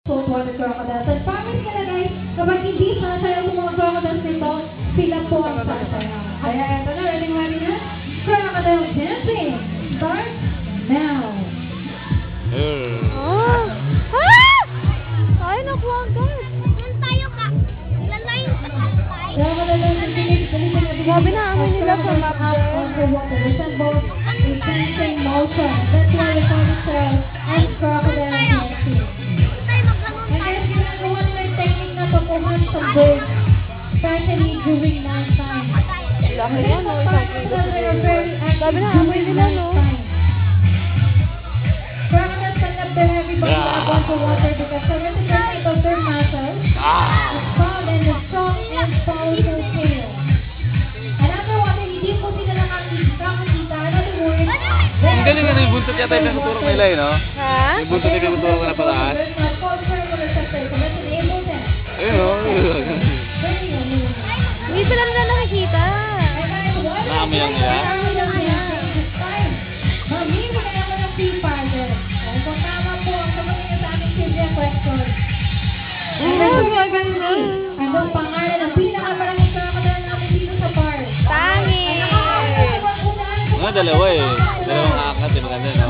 Saltwater crocodiles. At promise ka na guys, kapag hindi sasayaw sa mga crocodiles nito, sila po ang sasayaw. Kaya ito na, ready na? Crocodile dancing starts now. Ay, naku, agad. Doon tayo ka. Ilan na yung sakay? Crocodile dancing. Grabe na, amoy nila sa map underwater. Resembles a dancing motion. That's why we call it as crocodile dancing. And guys, ginagawa nila yung technique na to kung sa birds, especially during night time. Laki yan, no? Sabi na, amoy nila, no? Crocodiles cannot bear everybody up onto water because the reciprocity of their muscles is found in the strong and powerful tail. And underwater, hindi po sila nakakita. Another word, Ang galing na yung buntot yata yung nakatulong nila eh, no? Ha? Yung buntot yung nakatulong na pataas. Ayun, no? Hindi sila nila nakikita. Naamoy ang nila. Mamili ka naman ng P-Partner. Kung tama po ang sagot niyo sa aming trivia question. Maganda. Anong pangalan ng pinakamaraming crocodile namin dito sa park? Tangi. Mga dalawa eh. Dalawang akat, eh, maganda, no?